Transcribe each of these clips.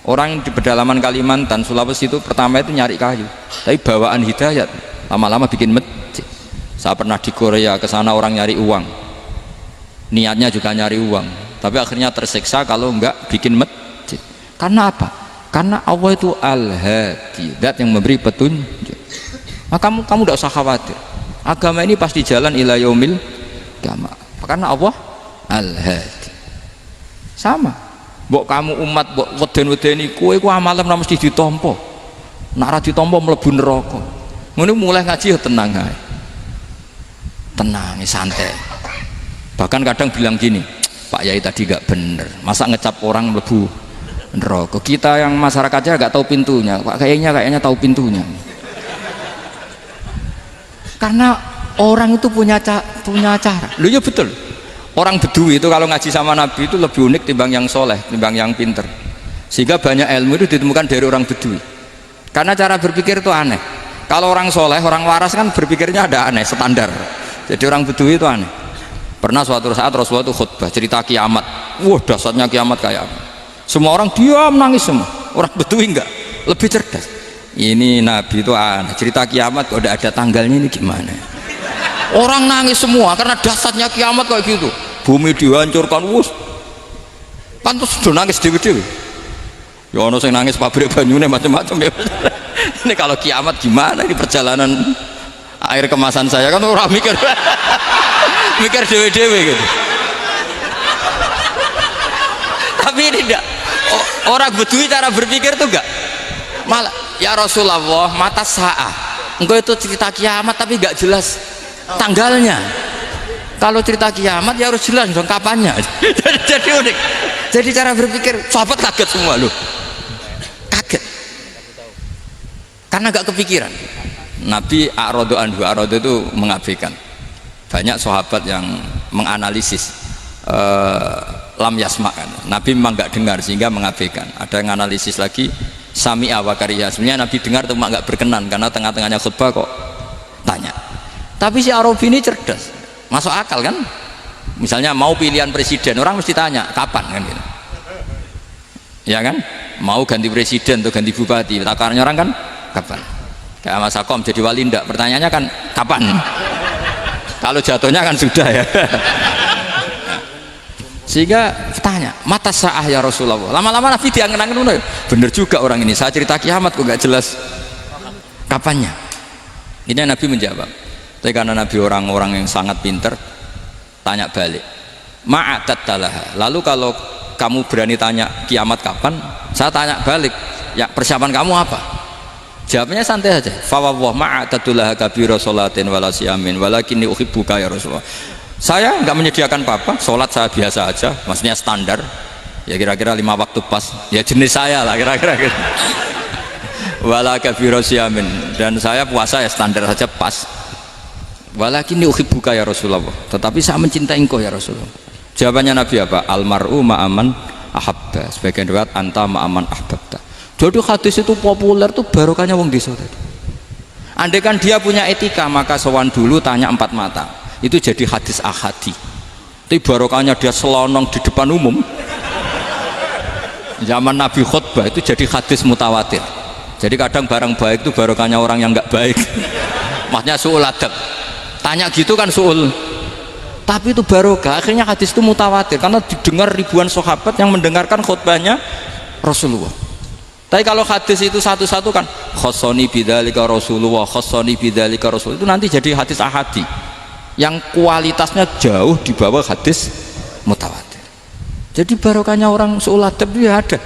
Orang di pedalaman Kalimantan, Sulawesi itu pertama itu nyari kayu, tapi bawaan hidayat lama-lama bikin masjid. Saya pernah di Korea, ke sana orang nyari uang, niatnya juga nyari uang, tapi akhirnya tersiksa kalau enggak bikin masjid. Karena apa? Karena Allah itu Al-Hadi, zat yang memberi petunjuk. Maka kamu tidak usah khawatir, agama ini pasti jalan ila yaumil qiyamah, karena Allah Al-Hadi. Sama mbok kamu umat mbok weden-wedeni kowe ku amalan ora mesti ditampa, nek ora ditampa mlebu neraka. Ngono mulai ngaji ya tenang ae, tenang santai. Bahkan kadang bilang gini, Pak Yai tadi gak bener, masa ngecap orang mlebu neraka. Kita yang masyarakatnya gak tahu pintunya, Pak kayaknya tahu pintunya. Karena orang itu punya cara. Loh ya betul. Orang Bedui itu kalau ngaji sama Nabi itu lebih unik timbang yang soleh, timbang yang pinter. Sehingga banyak ilmu itu ditemukan dari orang Bedui. Karena cara berpikir itu aneh. Kalau orang soleh, orang waras kan berpikirnya ada aneh, standar. Jadi orang Bedui itu aneh. Pernah suatu saat Rasulullah itu khutbah cerita kiamat. Wah dahsyatnya kiamat kayak apa? Semua orang diam nangis semua. Orang Bedui enggak, lebih cerdas. Ini Nabi itu aneh, cerita kiamat kok udah ada tanggalnya, ini gimana? Orang nangis semua karena dahsyatnya kiamat kayak gitu. Bumi dihancurkan, wus. Kan terus sudah nangis dewi-dewi. Ya ono sing nangis pabrik banyune macam-macam ya. Ini kalau kiamat gimana ini perjalanan air kemasan saya kan orang mikir mikir dewe-dewe gitu. Tapi ini enggak, orang Bedui cara berpikir tuh enggak, malah ya Rasulullah mata sa'ah engkau itu cerita kiamat tapi enggak jelas tanggalnya. Kalau cerita kiamat ya harus jelas dong kapannya. Jadi unik, jadi cara berpikir sahabat kaget semua loh, kaget karena enggak kepikiran. Nabi a'radu anhu, a'radu itu mengabaikan. Banyak sahabat yang menganalisis lam yasma kan. Nabi memang nggak dengar sehingga mengabaikan. Ada yang analisis lagi sami'a wa kariha. Sebenarnya Nabi dengar cuma nggak berkenan karena tengah-tengahnya khutbah kok tanya. Tapi si Arabi ini cerdas, masuk akal kan? Misalnya mau pilihan presiden, orang mesti tanya kapan kan gitu. Ya kan? Mau ganti presiden atau ganti bupati, takarannya orang kan kapan? Kayak Mas Akom jadi wali ndak? Pertanyaannya kan kapan? Kalau jatuhnya kan sudah ya. Sehingga tanya mata sa'ah ya Rasulullah. Lama-lama Nabi diangen-angen, bener juga orang ini, saya cerita kiamat kok gak jelas kapannya. Ini Nabi menjawab. Tapi karena Nabi orang-orang yang sangat pinter, tanya balik, ma'atat talaha. Lalu kalau kamu berani tanya kiamat kapan, saya tanya balik, ya persiapan kamu apa? Jawabnya santai saja. Fawwah ma'atatulaha kabira sholatin wala siyamin walakinni uhibbuka ya Rasulullah. Saya nggak menyediakan apa-apa, sholat saya biasa aja, maksudnya standar, ya kira-kira 5 waktu pas, ya jenis saya lah kira-kira gitu. Wala kabira siyamin, dan saya puasa ya standar saja pas. Walakinni uhibbuka ya Rasulullah, tetapi saya mencintai engkau ya Rasulullah. Jawabannya Nabi apa? Almar'u ma'aman ahabba, sebagian riwayat anta ma'aman ahbabta. Jadi hadis itu populer tuh barokahnya wong desa tadi. Andai kan dia punya etika, maka sowan dulu tanya 4 mata. Itu jadi hadis ahadi. Tapi barokahnya dia selonong di depan umum. Zaman Nabi khutbah itu jadi hadis mutawatir. Jadi kadang barang baik itu barokahnya orang yang nggak baik. Maksudnya su'ul adab. Tanya gitu kan su'ul. Tapi itu barokah. Akhirnya hadis itu mutawatir karena didengar ribuan sahabat yang mendengarkan khutbahnya Rasulullah. Tapi kalau hadis itu satu-satu kan khossoni bidzalika Rasulullah, khossoni bidzalika Rasul, itu nanti jadi hadis ahadi yang kualitasnya jauh di bawah hadis mutawatir. Jadi barokahnya orang su'ul adab itu ada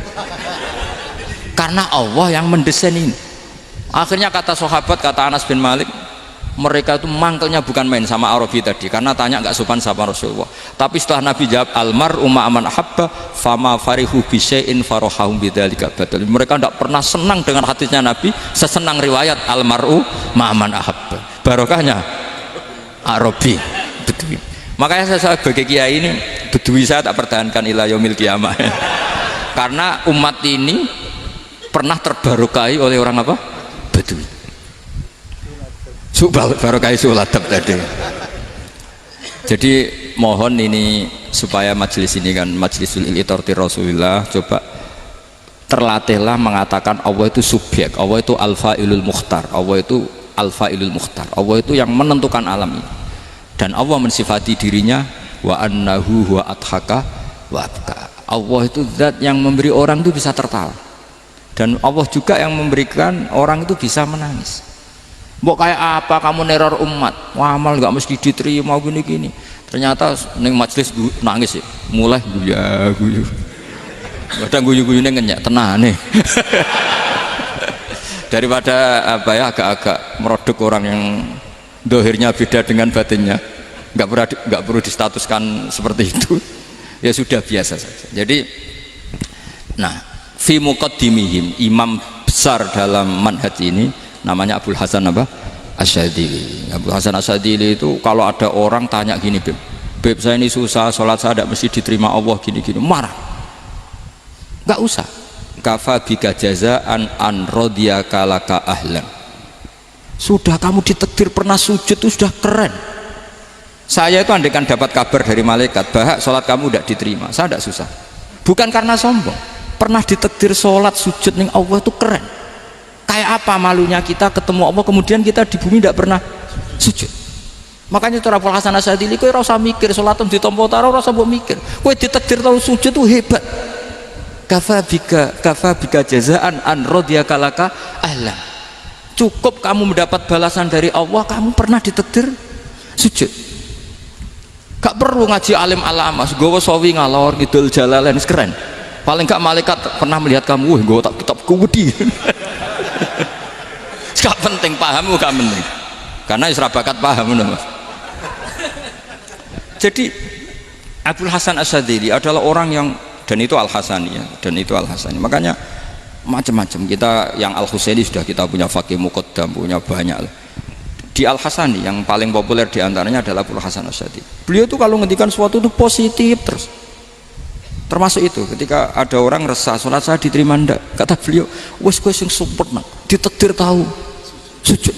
karena Allah yang mendesain ini. Akhirnya kata sahabat, kata Anas bin Malik, mereka itu mangkelnya bukan main sama Arabi tadi karena tanya nggak sopan sama Rasulullah. Tapi setelah Nabi jawab almar'u ma'aman ahabba fama farihu bisyai'in farahahum bidzalika badal. Mereka tidak pernah senang dengan hadisnya Nabi sesenang riwayat almar'u ma'aman ahabba. Barokahnya Arabi Bedui. Makanya saya sebagai kiai ini Bedui saya tak pertahankan ila yaumil qiyamah. Karena umat ini pernah terbarokai oleh orang apa? Bedui. Barokai suladab tadi. Jadi mohon ini supaya majelis ini kan majlisul iltorti Rasulullah, coba terlatihlah mengatakan Allah itu subjek, Allah itu al-fa'ilul mukhtar, Allah itu al-fa'ilul mukhtar, Allah itu yang menentukan alam ini. Dan Allah mensifati dirinya wa annahu huwa adhaka wa abka. Allah itu zat yang memberi orang itu bisa tertawa, dan Allah juga yang memberikan orang itu bisa menangis. Mbok kayak apa kamu neror umat, amal nggak mesti diterima gini-gini, ternyata neng majelis nangis ya, mulai guyu kadang guyu-guyunya ngenyak tenane daripada apa ya, agak-agak merodok orang yang dohirnya beda dengan batinnya, nggak perlu distatuskan seperti itu. Ya sudah, biasa saja. Jadi nah, fi muqaddimihim, imam besar dalam manhaj ini namanya Abul Hasan apa? Asyadzili. Abul Hasan Asyadzili itu kalau ada orang tanya gini, Beb saya ini susah, sholat saya tidak mesti diterima Allah gini-gini, marah. Nggak usah. Kafa bika jazaan an radiyaka laka ahlan. Sudah kamu ditakdir pernah sujud itu sudah keren. Saya itu andaikan dapat kabar dari malaikat bahwa sholat kamu tidak diterima, saya tidak susah. Bukan karena sombong, pernah ditakdir sholat sujud ning Allah itu keren. Kayak apa malunya kita ketemu Allah kemudian kita di bumi tidak pernah sujud. Makanya cara Abul Hasan Asyadzili, kowe ora usah mikir sholatem ditampa ta ora usah mbok mikir. Kowe ditakdir tau sujud itu hebat. Kafa bika jazaan an radiyaka laka ahlan. Cukup kamu mendapat balasan dari Allah, kamu pernah ditakdir sujud. Gak perlu ngaji alim alamas, gowo sawi ngalor ngidul jalalain keren. Paling gak malaikat pernah melihat kamu, gowo tak kitab kuwedi. Gak penting, pahammu gak penting. Karena isra bakat paham Mas. Jadi Abul Hasan Asyadzili adalah orang yang, dan itu Al-Hasani ya, dan itu Al-Hasani. Makanya macam-macam, kita yang Al-Husaini sudah kita punya Faqih Muqaddam, punya banyak. Di Al-Hasani yang paling populer diantaranya adalah Abul Hasan Asyadzili. Beliau itu kalau ngendikan sesuatu itu positif terus. Termasuk itu ketika ada orang resah sholat saya diterima ndak, kata beliau, wes kowe sing support nak ditakdir tahu sujud.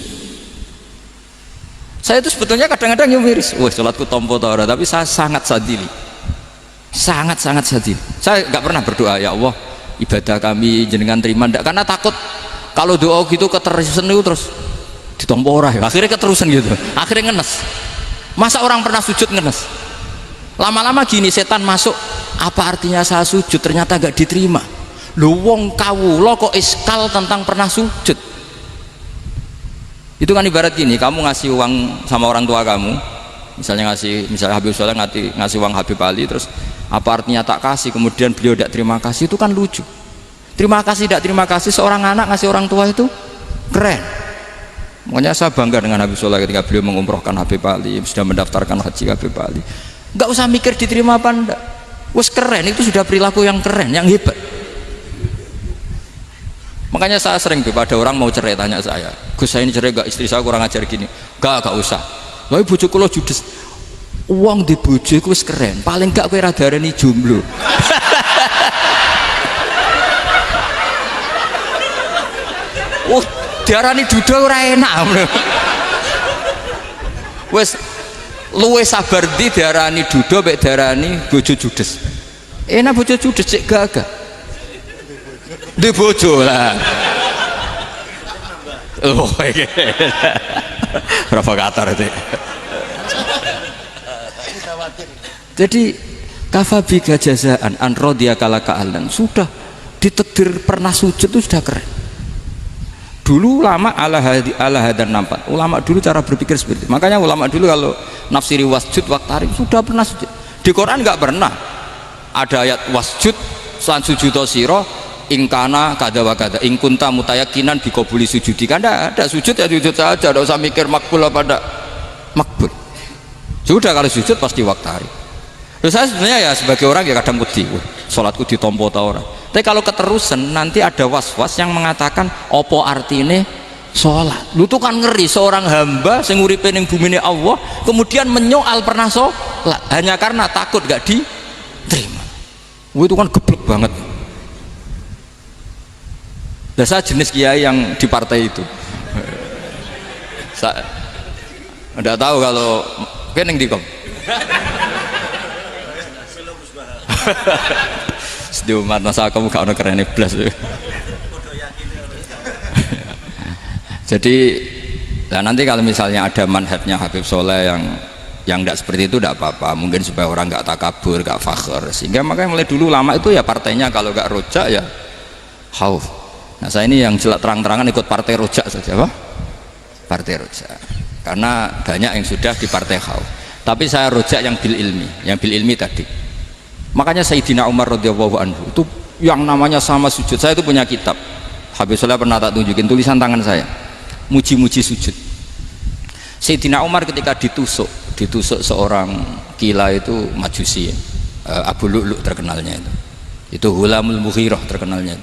Saya itu sebetulnya kadang-kadang yang miris, wes sholatku tompo ta ora, tapi saya sangat sadili, sangat sadili. Saya nggak pernah berdoa ya Allah ibadah kami jenengan terima ndak, karena takut kalau doa gitu keterusan itu terus ditompo ora ya, akhirnya keterusan gitu, akhirnya ngenes. Masa orang pernah sujud ngenes? Lama-lama gini setan masuk, apa artinya saya sujud ternyata gak diterima. Lu wong kawula kok iskal tentang pernah sujud. Itu kan ibarat gini, kamu ngasih uang sama orang tua kamu, misalnya Habib Soleh ngasih uang Habib Ali, terus apa artinya tak kasih, kemudian beliau tidak terima kasih, itu kan lucu. Terima kasih tidak terima kasih, seorang anak ngasih orang tua itu keren. Makanya saya bangga dengan Habib Soleh ketika beliau mengumrohkan Habib Ali, sudah mendaftarkan haji Habib Ali. Gak usah mikir diterima apa enggak, wes keren, itu sudah perilaku yang keren, yang hebat. Makanya saya sering ada orang mau cerai tanya saya, Gus saya ini cerai gak, istri saya kurang ajar gini. Gak usah, tapi bojo kula judes, uang di bojo itu wes keren, paling gak kowe radarani jomblo. Diarani duda ora enak. Wes luwe sabar di diarani duda mek diarani bojo judes. Enak bojo judes cek gagah. Di bojo lah. Oh iki. Provokator itu. Jadi kafabi jazaan an radiyaka laka ahlan, sudah ditakdir pernah sujud itu sudah keren. Dulu ulama ala hadan nampak, ulama dulu cara berpikir seperti itu. Makanya ulama dulu kalau nafsiri wasjud waqtarib sudah pernah sujud. Di Quran nggak pernah ada ayat wasjud lan sujudo siro ingkana kada wa kada ingkunta mutayakinan bikobuli sujudi, kan ada sujud ya sujud saja, tidak usah mikir makbul apa tidak makbul. Sudah kalau sujud pasti waqtarib. Terus saya sebenarnya ya sebagai orang ya kadang wedi, sholatku ditompo ta ora. Tapi kalau keterusan nanti ada was-was yang mengatakan opo artine sholat. Lu tuh kan ngeri seorang hamba sing uripe ning bumine Allah kemudian menyoal pernah sholat hanya karena takut gak diterima. Itu kan geblek banget. Dan saya jenis kiai yang di partai itu. Saya enggak tahu kalau keneng dikom. di umat masa kamu gak ono keren blas. Jadi nah nanti kalau misalnya ada manhajnya Habib Soleh yang tidak seperti itu tidak apa-apa, mungkin supaya orang nggak takabur, nggak fakhr, sehingga makanya mulai dulu lama itu ya partainya kalau nggak rojak ya khauf. Nah saya ini yang jelas terang-terangan ikut partai rojak saja, apa? Partai rojak, karena banyak yang sudah di partai khauf, tapi saya rojak yang bil ilmi tadi. Makanya Sayyidina Umar radhiyallahu anhu itu yang namanya sama sujud, saya itu punya kitab Habib Soleh pernah tak tunjukin tulisan tangan saya, muji-muji sujud. Sayyidina Umar ketika ditusuk seorang gila itu Majusi, Abu Lu'lu' terkenalnya itu Hulamul Mughirah terkenalnya,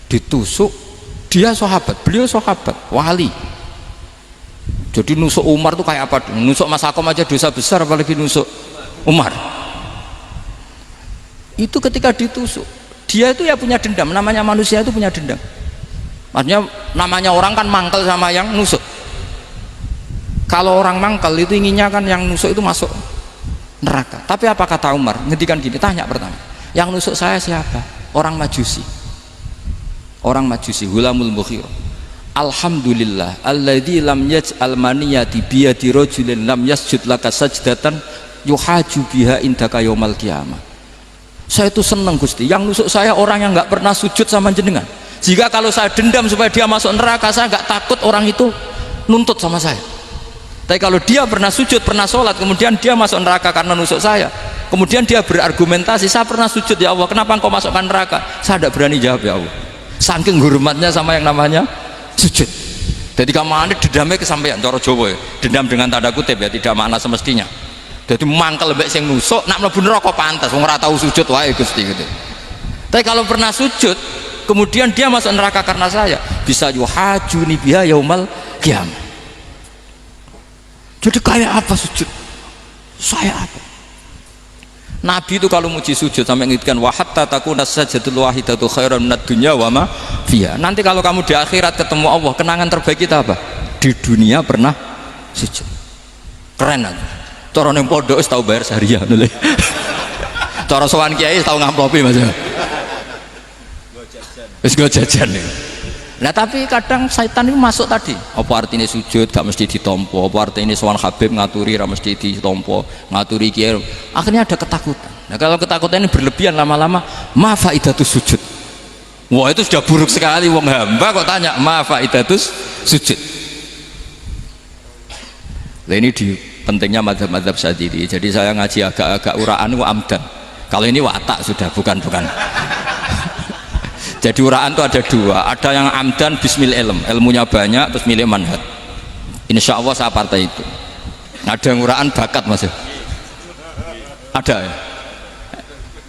ditusuk, dia sahabat, beliau sahabat wali. Jadi nusuk Umar itu kayak apa? Nusuk Mas Akom aja dosa besar, apalagi nusuk Umar. Itu ketika ditusuk, dia itu ya punya dendam, namanya manusia itu punya dendam. Maksudnya namanya orang kan mangkel sama yang nusuk. Kalau orang mangkel itu inginnya kan yang nusuk itu masuk neraka. Tapi apa kata Umar? Ngedikan gini, tanya pertama, yang nusuk saya siapa? Orang Majusi. Orang Majusi, Hulamul Mughirah. Alhamdulillah alladzi lam yaj'al maniyati biyadi rajulin lam yasjud laka sajdatan yuhaju biha indaka yaumal qiyamah. Saya itu senang Gusti, yang nusuk saya orang yang nggak pernah sujud sama jenengan. Jika kalau saya dendam supaya dia masuk neraka, saya nggak takut orang itu nuntut sama saya. Tapi kalau dia pernah sujud, pernah sholat, kemudian dia masuk neraka karena nusuk saya, kemudian dia berargumentasi, saya pernah sujud ya Allah, kenapa engkau masukkan neraka? Saya tidak berani jawab ya Allah, saking hormatnya sama yang namanya sujud. Jadi kamane dendamnya kesampaian cara Jawa ya, dendam dengan tanda kutip ya, tidak makna semestinya. Jadi mangkel mbek sing nusuk nak mlebu neraka pantas wong ora tau sujud wae Gusti gitu. Tapi kalau pernah sujud kemudian dia masuk neraka karena saya, bisa yuhajuni biha yaumal qiyamah. Jadi kayak apa sujud? Saya apa? Nabi itu kalau muji sujud sampai ngitkan wa hatta takuna sajdatul wahidatu khairan minad dunya wa ma fiha. Nanti kalau kamu di akhirat ketemu Allah, kenangan terbaik kita apa? Di dunia pernah sujud. Keren aja. Cara ning pondok wis tau bayar syariah lho. Cara sowan kiai tau ngamplopi Mas. Wis go jajan. Nah tapi kadang syaitan itu masuk tadi. Apa artinya sujud gak mesti ditompo, apa artinya sowan Habib ngaturi ra mesti ditompo, ngaturi kiai. Akhirnya ada ketakutan. Nah kalau ketakutan ini berlebihan lama-lama, ma faidatus sujud. Wah itu sudah buruk sekali, wong hamba kok tanya ma faidatus sujud. Nah ini di pentingnya mazhab-mazhab Syadzili. Jadi saya ngaji agak-agak uraan wa amdan. Kalau ini watak sudah bukan. Jadi uraan itu ada dua, ada yang amdan bismil ilm, ilmunya banyak terus milih manhaj. Insya Allah saya partai itu. Ada yang uraan bakat Mas. Ada ya?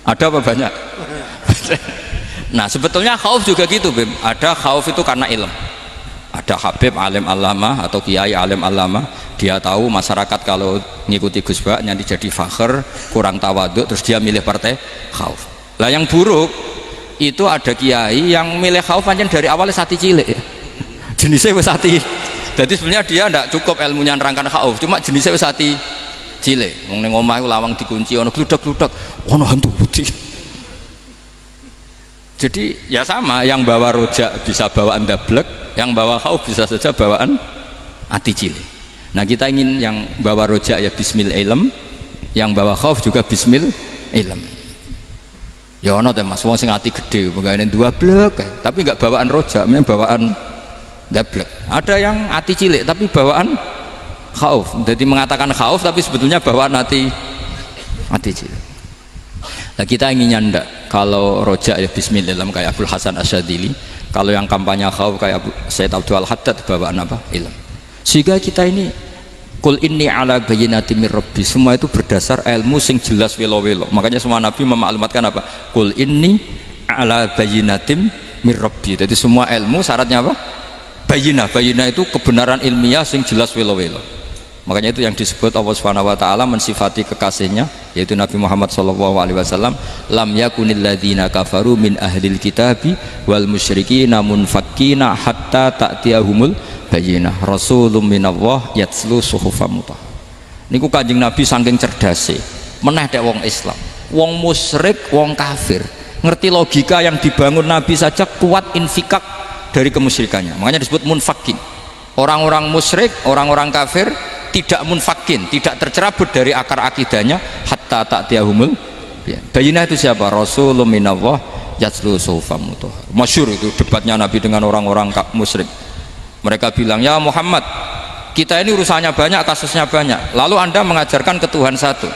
Ada apa banyak? Nah sebetulnya khauf juga gitu Bim. Ada khauf itu karena ilm. Ada Habib alim alama atau kiai alim alama, dia tahu masyarakat kalau ngikuti Gus Bak nanti jadi fakhr, kurang tawaduk, terus dia milih partai khauf. Lah yang buruk itu ada kiai yang milih khauf pancen dari awalnya sati cilik ya. Jenisnya wis sati. Jadi sebenarnya dia tidak cukup ilmunya nerangkan khauf, cuma jenisnya wis sati cilik. Wong ning omah iku lawang dikunci ono gludak-gludak, ono hantu putih. Jadi ya sama, yang bawa rojak bisa bawaan dablek, yang bawa khauf bisa saja bawaan ati cilik. Nah kita ingin yang bawa rojak ya bismil ilm, yang bawa khauf juga bismil ilm. Ya ono teh Mas, wong sing ati gede pegawene dua blek, tapi enggak bawaan rojak, memang bawaan dablek. Ada yang ati cilik tapi bawaan khauf. Jadi mengatakan khauf tapi sebetulnya bawaan ati cilik. Nah kita inginnya ndak, kalau rojak ya bismillah kayak Abdul Hasan Asyadzili, kalau yang kampanye khauf kayak Sayyid Abdul Haddad bawaan apa? Ilm. Sehingga kita ini Qul inni ala bayyinatin mir rabbi, semua itu berdasar ilmu sing jelas welo-welo. Makanya semua nabi memaklumatkan apa? Qul inni ala bayyinatin mir rabbi. Jadi semua ilmu syaratnya apa? Bayyinah. Bayyinah itu kebenaran ilmiah sing jelas welo-welo. Makanya itu yang disebut Allah Subhanahu wa taala mensifati kekasihnya yaitu Nabi Muhammad sallallahu alaihi wasallam, lam yakunil ladzina kafaru min ahlil kitabi wal musyrikina munfakkina hatta ta'tiyahumul bayyinah rasulun minallah yatslu suhufam mutahhar. Niku Kanjeng Nabi saking cerdase meneh dek wong Islam, wong musyrik, wong kafir ngerti logika yang dibangun Nabi saja kuat infikak dari kemusyrikannya. Makanya disebut munfakin. Orang-orang musyrik, orang-orang kafir tidak munfakin, tidak tercerabut dari akar akidahnya hatta ta'tiyahumul bayyinah. Itu siapa? Rasulun minallah yatlu suhufan mutahharah. Masyhur itu debatnya Nabi dengan orang-orang musyrik. Mereka bilang, ya Muhammad, kita ini urusannya banyak, kasusnya banyak, lalu anda mengajarkan ke Tuhan satu.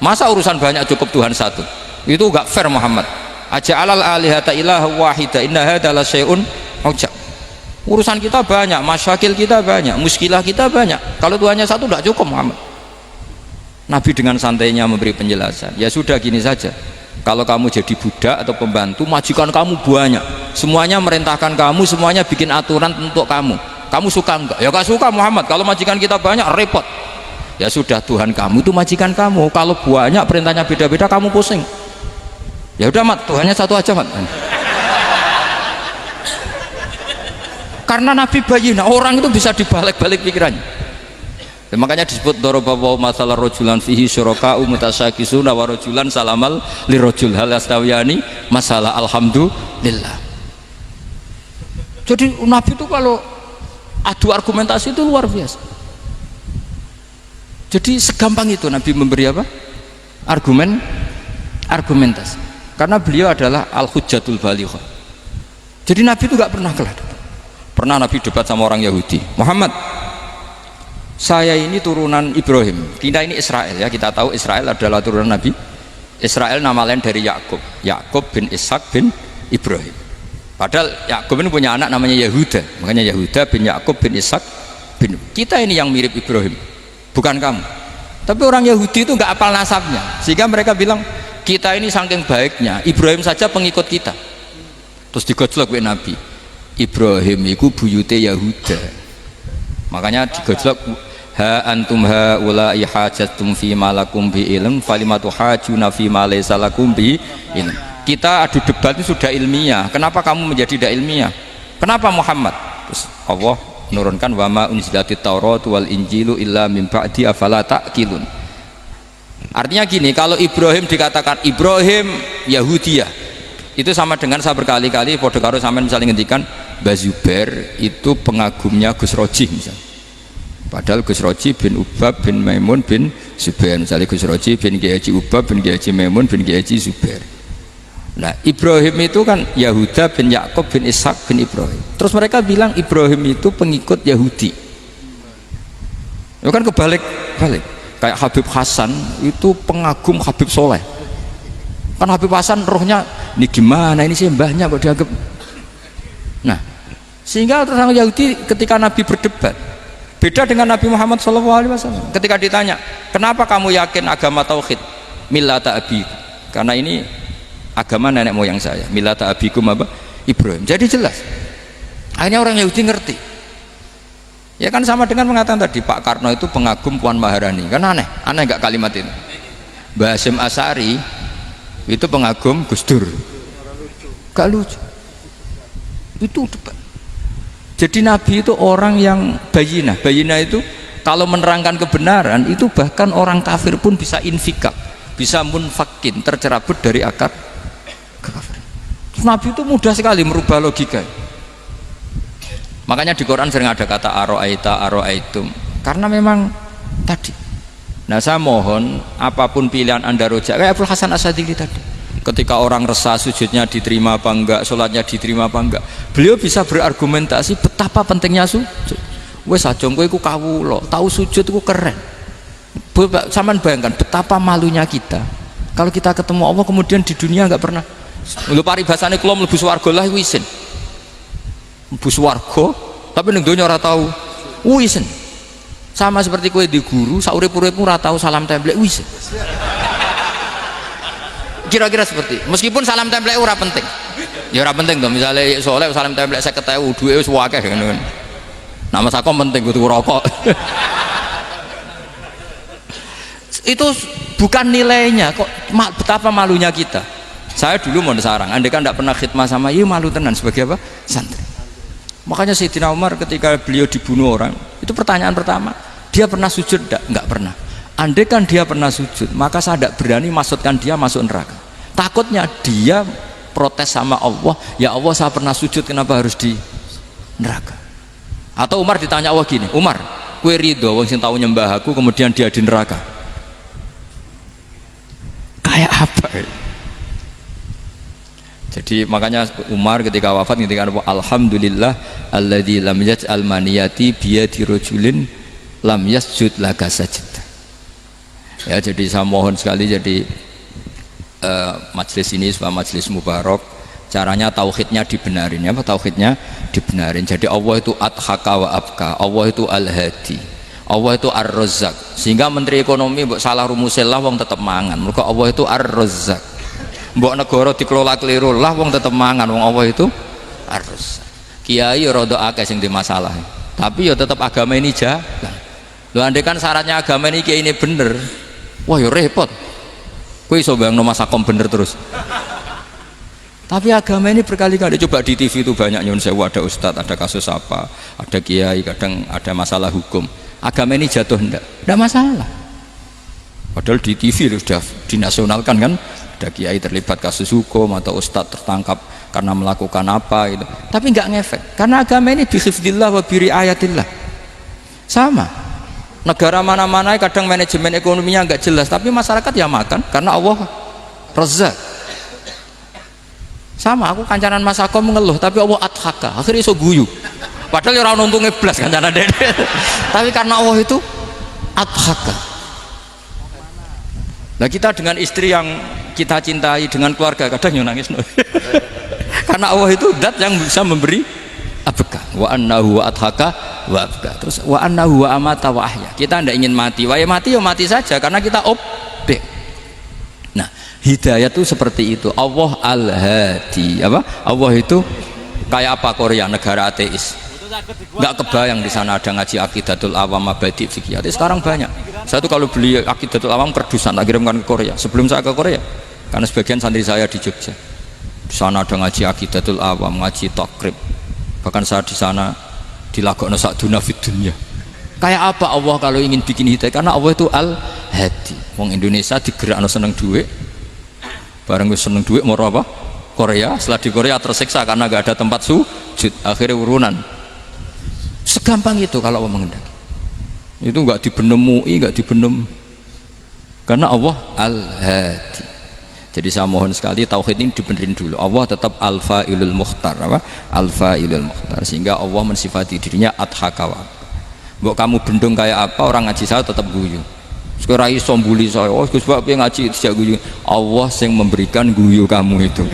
Masa urusan banyak cukup Tuhan satu? Itu gak fair Muhammad. Aja'alal alihata ilaha wahida inna hadha la syai'un ujab. Urusan kita banyak, masyakil kita banyak, muskilah kita banyak, kalau Tuhannya satu tidak cukup Muhammad. Nabi dengan santainya memberi penjelasan, ya sudah gini saja, kalau kamu jadi budak atau pembantu, majikan kamu banyak, semuanya merintahkan kamu, semuanya bikin aturan untuk kamu suka enggak? Ya gak suka Muhammad, kalau majikan kita banyak repot. Ya sudah, Tuhan kamu itu majikan kamu, kalau banyak perintahnya beda-beda kamu pusing. Ya udah Mat, Tuhannya satu aja Mat. Karena Nabi bayyinah, orang itu bisa dibalik-balik pikirannya. Dan makanya disebut daraballahu mathalan rajulan fihi syuraka'u mutasyakisuna wa rajulan salamal lirajul hal yastawiyani masalah alhamdulillah. Jadi Nabi itu kalau adu argumentasi itu luar biasa. Jadi segampang itu Nabi memberi apa? Argumentasi. Karena beliau adalah al-hujjatul balighah. Jadi Nabi itu gak pernah kalah. Pernah Nabi debat sama orang Yahudi, Muhammad, saya ini turunan Ibrahim, kita ini Israel ya, kita tahu Israel adalah turunan Nabi Israel, nama lain dari Yakub, Yakub bin Ishak bin Ibrahim. Padahal Yakub ini punya anak namanya Yahuda, makanya Yahuda bin Yakub bin Ishak bin. Kita ini yang mirip Ibrahim, bukan kamu. Tapi orang Yahudi itu nggak apal nasabnya, sehingga mereka bilang kita ini saking baiknya Ibrahim saja pengikut kita. Terus digojlok oleh Nabi, Ibrahim itu buyute Yahuda, makanya digojlok, ha antum ha ulai hajatum fi malakum bi ilm falimatu hajuna fi ma laysa lakum bi ilm. Kita adu debat itu sudah ilmiah, kenapa kamu menjadi tidak ilmiah? Kenapa Muhammad? Terus Allah menurunkan wa ma unzilatit taurat wal injilu illa min ba'di afala ta'qilun. Artinya gini, kalau Ibrahim dikatakan Ibrahim Yahudiyah, itu sama dengan saya berkali-kali podo karo sampean misalnya ngendikan Mbah Zubair itu pengagumnya Gus Roji misalnya. Padahal Gus Roji bin Ubab bin Maimun bin Zubair, misalnya Gus Roji bin Kiai Haji Ubab bin Kiai Haji Maimun bin Kiai Haji Zubair. Nah Ibrahim itu kan Yahuda bin Yakub bin Ishak bin Ibrahim. Terus mereka bilang Ibrahim itu pengikut Yahudi. Itu kan kebalik-balik. Kayak Habib Hasan itu pengagum Habib Soleh. Kan Habib Hasan rohnya ini gimana, ini sih mbahnya kok dianggap. Nah sehingga orang Yahudi ketika Nabi berdebat, beda dengan Nabi Muhammad SAW. Ketika ditanya kenapa kamu yakin agama tauhid, millata abi, karena ini agama nenek moyang saya, millata abikum apa? Ibrahim. Jadi jelas akhirnya orang Yahudi ngerti. Ya kan sama dengan mengatakan tadi Pak Karno itu pengagum Puan Maharani, kan aneh nggak kalimat itu? Mbah Hasyim Asy'ari itu pengagum Gus Dur, gak lucu itu debat. Jadi Nabi itu orang yang bayinah itu kalau menerangkan kebenaran itu bahkan orang kafir pun bisa infikak, bisa munfakin, tercerabut dari akar kekafiran. Nabi itu mudah sekali merubah logika. Makanya di Quran sering ada kata aro'aitum, karena memang tadi. Nah saya mohon apapun pilihan anda rojak, kayak Abdul Hasan Asyadili tadi, ketika orang resah sujudnya diterima apa enggak, sholatnya diterima apa enggak, beliau bisa berargumentasi betapa pentingnya sujud. Wes ajong kowe iku kawula, tahu sujud iku keren. Sampeyan bayangkan betapa malunya kita kalau kita ketemu Allah kemudian di dunia enggak pernah. Lho paribasane kula mlebu swarga lah isin. Mlebu swarga tapi ning donya ora tahu. Isin. Sama seperti kowe di guru saurip-uripmu ora tahu salam templek isin. Kira-kira seperti meskipun salam templek ora penting ya ora penting tuh, misalnya soleh salam templek 50.000 duwe wis akeh ngono kan. Nah mas aku penting kudu rokok. Itu bukan nilainya kok, betapa malunya kita. Saya dulu mau sarang, andai kan tidak pernah khidmah sama iya malu tenan sebagai apa? Santri. Makanya Sayyidina Umar ketika beliau dibunuh orang, itu pertanyaan pertama, dia pernah sujud enggak pernah. Andai kan dia pernah sujud, maka saya tidak berani masukkan dia masuk neraka. Takutnya dia protes sama Allah, ya Allah saya pernah sujud kenapa harus di neraka? Atau Umar ditanya Allah gini, Umar kue ridho wong sing tahu nyembah aku kemudian dia di neraka, kayak apa? Jadi makanya Umar ketika wafat ketika alhamdulillah alladzi lam yaj'al maniyati biyadi rajulin lam yasjud laka sajdah. Ya, jadi saya mohon sekali jadi majelis ini sebuah majelis mubarak, caranya tauhidnya dibenarin ya, tauhidnya dibenarin. Jadi Allah itu adhaka wa abka, Allah itu al-hadi, Allah itu ar-razzaq, sehingga menteri ekonomi mbok salah rumusillah wong tetep mangan, mergo Allah itu ar-razzaq. Mbok negara dikelola keliru lah wong tetep mangan, wong Allah itu ar-razzaq. Kiai rada akeh sing di masalah, tapi ya tetep agama ini jalan. Lho andai kan syaratnya agama ini kiai ini bener, wah ya repot. Kowe iso bayangno masakom bener terus. Tapi agama ini berkali-kali coba di TV itu banyak nyun sewu, ada ustadz, ada kasus apa, ada kiai, kadang ada masalah hukum. Agama ini jatuh enggak masalah. Padahal di TV sudah dinasionalkan kan, ada kiai terlibat kasus hukum atau ustadz tertangkap karena melakukan apa itu. Tapi enggak ngefek karena agama ini bihifdzillah wa biriayatillah. Sama. Negara mana-mana kadang manajemen ekonominya enggak jelas, tapi masyarakat ya makan karena Allah Razzaq. Sama, aku kancanan masakom mengeluh tapi Allah adhaka, akhirnya iso guyu padahal orang untungnya belas kancanan dede tapi karena Allah itu adhaka. Nah kita dengan istri yang kita cintai, dengan keluarga kadang yang nangis karena Allah itu zat yang bisa memberi abka, wa annahu wa adhaka wa abka, terus wa annahu wa amata wa ahya. Kita tidak ingin mati, wa ya mati ya mati saja karena kita objek. Nah hidayah itu seperti itu. Allah al-hadi, apa? Allah itu kayak apa Korea, negara ateis. Nggak kebayang di sana ada ngaji Aqidatul Awam, Mabadi' Fikih. Sekarang banyak. Saya tuh kalau beli Aqidatul Awam kerdusan tak kirimkan ke Korea. Sebelum saya ke Korea, karena sebagian santri saya di Jogja. Di sana ada ngaji Aqidatul Awam, ngaji takrib. Bahkan saya di sana dilakokno sakduna fid dunya. Kayak apa Allah kalau ingin bikin hidayah? Karena Allah itu al-hadi. Wong Indonesia digerakno seneng duit. Bareng gue seneng duit mau apa? Korea. Setelah di Korea tersiksa karena gak ada tempat sujud, akhirnya urunan. Segampang itu kalau Allah mengendaki. Itu nggak dibenem MUI, nggak dibenem, karena Allah al-hadi. Jadi saya mohon sekali tauhid ini dibenerin dulu. Allah tetap al-fa'ilul mukhtar, apa? Al-fa'ilul mukhtar, sehingga Allah mensifati dirinya adhakawa. Mbok kamu bendung kayak apa, orang ngaji saya tetap guyu. Sekarang iso mbuli saya, oh Gus Bapak ngaji tidak guyu. Allah yang memberikan guyu kamu itu.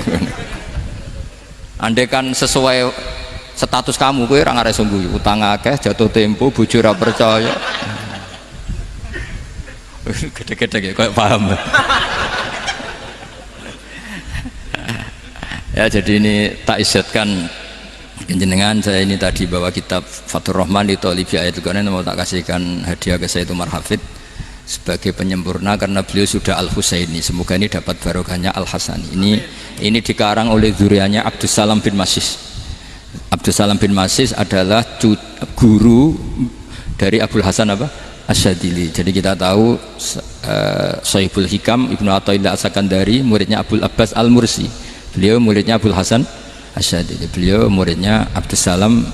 Andai kan sesuai status kamu, kowe ora ngarep guyu, utang akeh, jatuh tempo, bojo ora percaya. Gede-gede kayak paham. Ya jadi ini tak isyatkan jenengan, saya ini tadi bawa kitab Fathur Rahman di Thalibi Ayatul Quran, mau tak kasihkan hadiah ke saya itu Marhafid sebagai penyempurna karena beliau sudah Al-Husaini. Semoga ini dapat barokahnya Al-Hasani. Ini dikarang oleh zurianya Abdus Salam bin Masis. Abdus Salam bin Masis adalah guru dari Abul Hasan apa? Asyadili. Jadi kita tahu Sahibul Hikam Ibnu Athaillah As-Sakandari muridnya Abul Abbas Al-Mursi. Beliau muridnya Abul Hasan Asyadili. Beliau muridnya Abdus Salam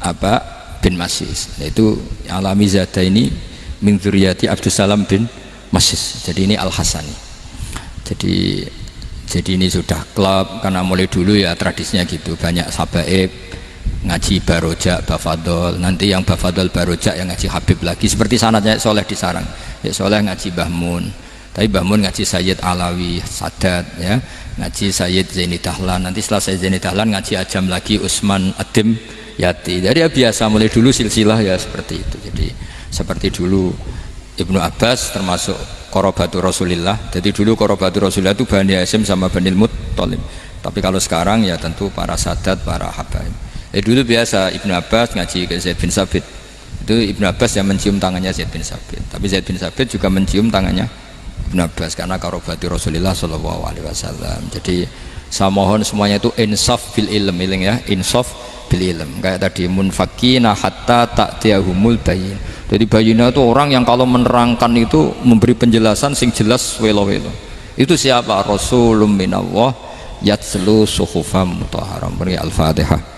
apa bin Masis. Yaitu Alami Zada ini min dzurriyyati Abdus Salam bin Masis. Jadi ini Al-Hasani. Jadi ini sudah klub karena mulai dulu ya tradisinya gitu, banyak sabaib ngaji barojak, bafadol, nanti yang bafadol barojak yang ngaji Habib lagi, seperti sanadnya Soleh di Sarang. Ya Soleh ngaji Bahmun, tapi Bahmun ngaji Sayyid Alawi Sadat, ya ngaji Sayyid Zaini Dahlan, nanti setelah Sayyid Zaini Dahlan ngaji Ajam lagi Usman Adim Yati. Jadi ya biasa mulai dulu silsilah ya seperti itu. Jadi seperti dulu Ibnu Abbas termasuk Qorobatul Rasulillah. Jadi dulu Qorobatul Rasulillah itu Bani Hasyim sama Bani Muttalib. Tapi kalau sekarang ya tentu para sadat, para habaib. Dulu biasa Ibnu Abbas ngaji ke Zaid bin Sabit. Itu Ibnu Abbas yang mencium tangannya Zaid bin Sabit. Tapi Zaid bin Sabit juga mencium tangannya Ibnu Abbas karena Qorobatul Rasulillah Shallallahu Alaihi Wasallam. Jadi saya mohon semuanya itu insaf bil ilm, ya, insaf bil ilm. Kayak tadi munfakina hatta ta'tiyahumul bayin. Jadi bayina itu orang yang kalau menerangkan itu memberi penjelasan sing jelas welo-welo. Itu siapa? Rasulun minallah yatslu suhufam mutahharam. Al-Fatihah.